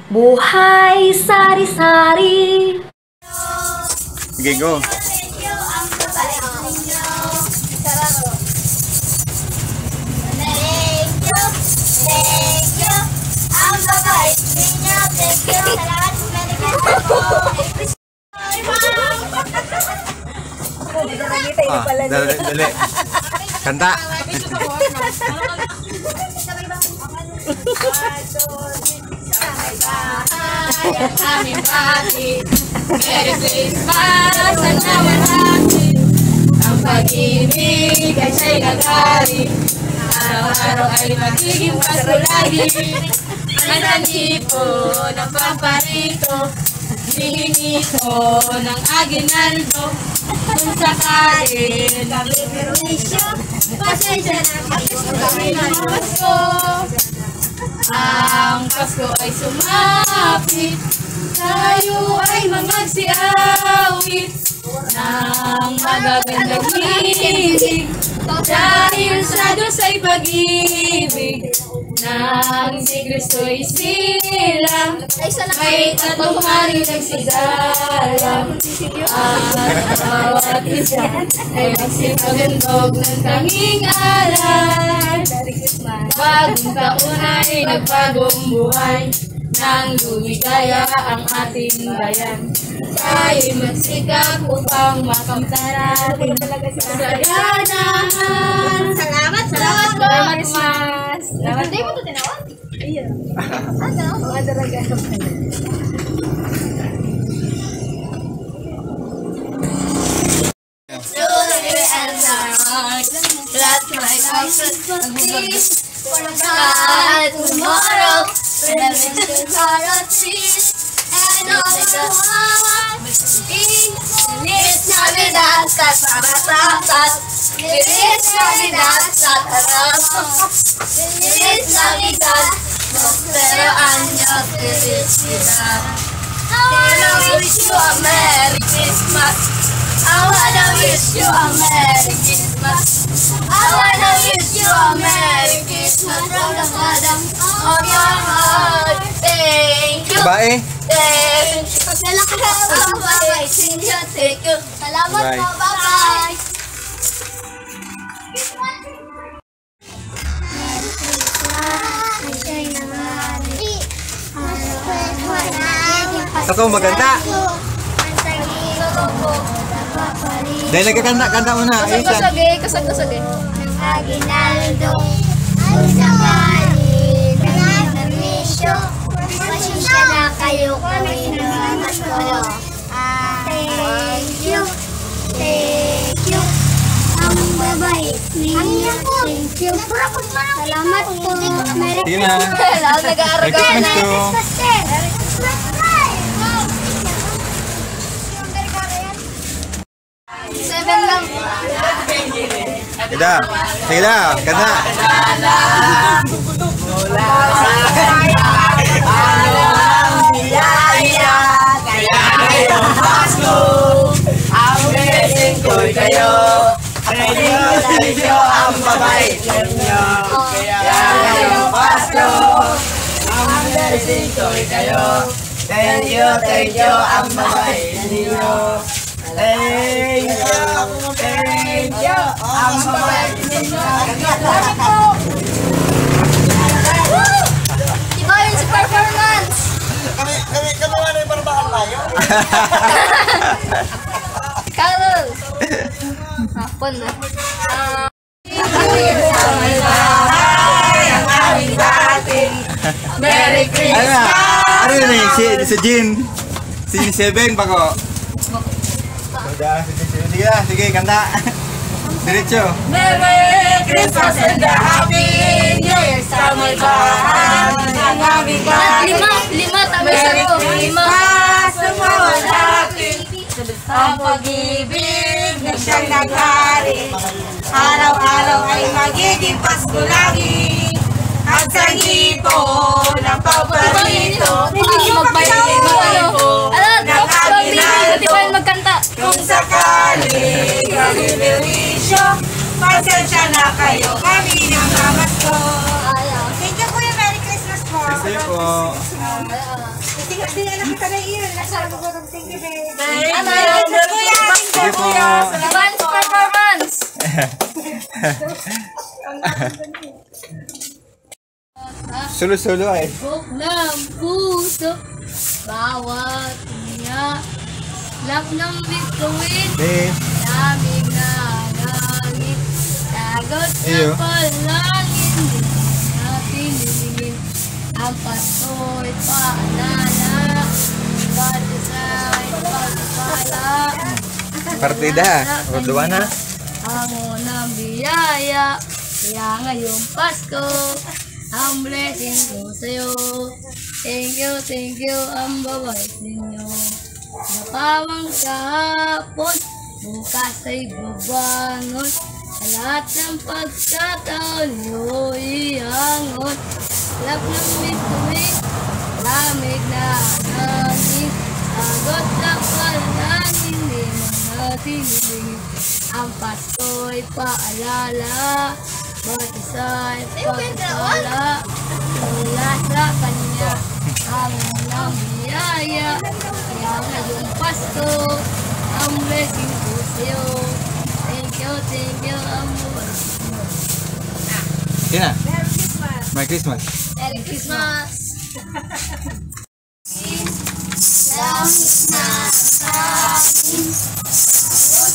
Buhay sari-sari. Okay, go. Dali. Kanta. Aming pati, Merry Christmas sa namarami. Ang pag-ibig ay siya'y naghari, araw-araw ay magiging Pasko lagi. Ang tanipo ng pamparito, hihingi ko ng aginaldo. Kung sakali kami perwisyo, pasensya na kami ng Pasko. Ang Pasko ay sumapit, tayo ay mamagsiawit ng magagandang hilig, dahil sa Diyos ay pag-ibig, nang si Kristo'y silang, may tatlong hari nagsigalang, at bawat isa ay magsipagandog ng tanging aral. Bagong taon ay nagbagong buhay, nang lumigaya ang ating bayan. Tayo'y magsikap upang makamtan natin kasayanahan. Salamat po! Mas! Salamat po! Hindi mo ito tinawag? Iya. Mga daraga. That's my Christmas for the bright tomorrow, when the winter carol trees and all the world sing. Feliz Navidad, Casabatatas. Feliz Navidad, Satarapos. Feliz Navidad, Prospero año, felicidad. I wanna wish you a Merry Christmas. I wanna wish you a Merry Christmas. I wanna wish you a Merry Christmas from the bottom of your heart. Thank you. Bye. Thank you. Bye-bye. Thank you. Salamat po. Bye-bye. Ako maganda. Dahil nagkakanta mo na. Kasag-kasag eh. Aguinaldo ay sakali na permisyo, pasensya na kayo kami na masko. Thank you, ang babay. Thank you. Salamat po. Merry Sige na. Lahat nag-aaral ka. Merry Christmas po. Merry Christmas. Seven lang. Ida. Sige na. Kanta. Ang blessing ko'y kayo. Thank you, ang babait ninyo. Kaya ngayong Pasko, ang blessing ko'y kayo. Thank you, ang babait ninyo. Thank you, ang babait ninyo. Iba yun sa performance. Kami ano yung parabakal tayo? Carol. Hapon na. Ang aming dating Merry Ano Christmas! na? Ano yun eh? Si Jean. Si 7 pa ko. Sige na. Sige, kanta. Diretso. Merry Christmas and a Happy New Year sa may bahay ng aming dating Lima. Tama Merry sa Christmas sa mga dating ang pag-ibig na siyang naghari. Araw-araw ay magiging Pasko lagi. At sa hipo ng paborito, Magbayin mo tayo. Hindi pa yun magkanta. kung sakali kami berisyo, pasensya na kayo, kami ng amas ko. Thank you, Kuya. Merry Christmas po. Sige po. Bigyan na kita na iyon. Nasa ko ng thank you, babe. Sige po. Dance performance! Sulo-sulo eh. Buk ng puso, bawat niya. Lap ng bituin, Babe. lamig na langit. Sagot Iyo. na palangin, di natin lilingin. Ang Pasko'y paalala, patisay, patipala. Partida. Berdua na. Ang unang biyaya, kaya ngayong Pasko, ang blessing ko sa'yo. Thank you, ang babait ninyo. Napawang kahapon, bukas ay babangon. Sa lahat ng pagkataon, iyo'y iangon. Lap ng bituin, lamig na hangin. Sagot na palangin, di man natin ilingin. Ang Pasko'y paalala, bawat isa'y pagpala. Mula sa kanya, ang unang biyaya. Kaya ngayong Pasko, ang blessing ko sa'yo. Thank you, ang buwan. Sige na. Merry Christmas. Merry Christmas! Langit na akin,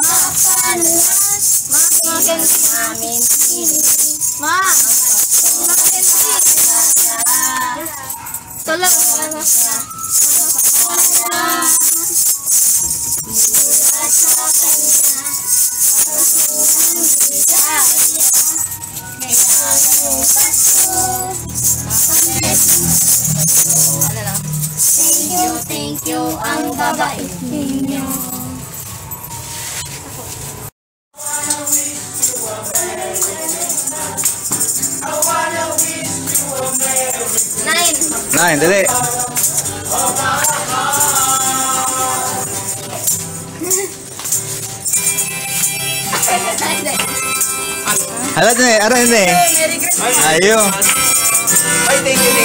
mapalas, makin namin Tulog! Thank you, ang babait ninyo. Nine, dali. Alat na eh, aral na eh. Ayo. Ay, thank you.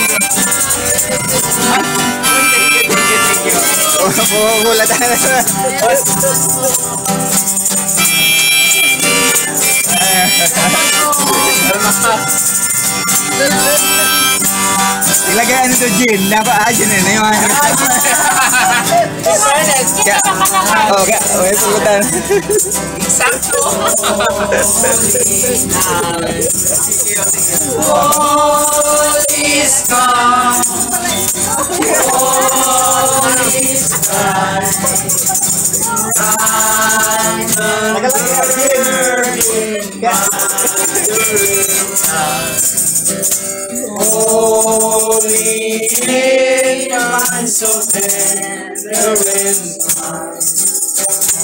Mula tayo. Ilagay ano to, Jin? Napa-agin eh. Yung mga... Oh, may pugutan. Exacto. All is gone. All is gone. Holy and so tender and kind.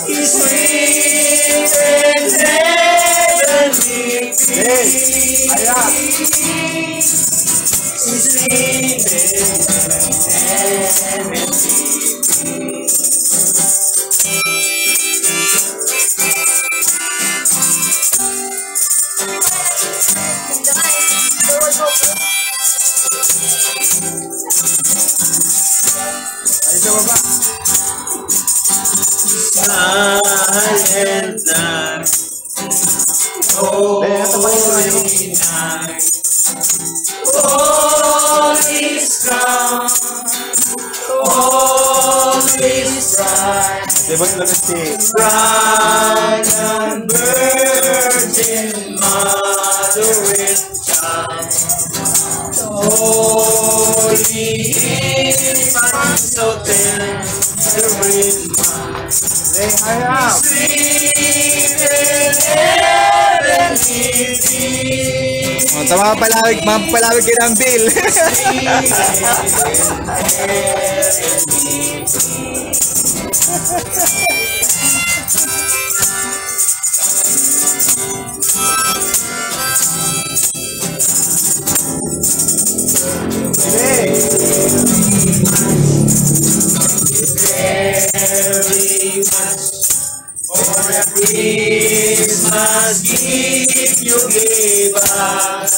He's sweet and heavenly peace. He's sweet and heavenly silent night, holy night, all is gone, all is bright, bright and virgin mother with child, holy infant so tender with mind. Oh, tama palawig kayo ng bill. Very much for a Christmas gift you gave us.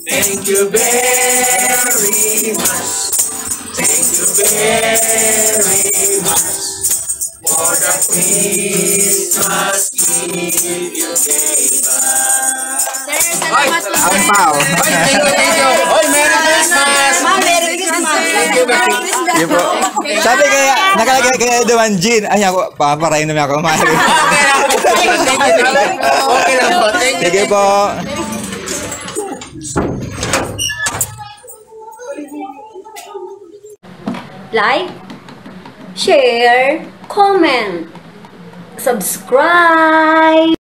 Thank you very much Ang pao. Thank you. Oy, Merry Christmas! Merry Christmas. Thank you, Becky. Yun po. Sabi kaya, nakalagay kaya doon, Jean. Ay, ako, paparayin naman ako. Okay lang po. Okay lang po. Thank you. Sige po. Like, share, comment, subscribe.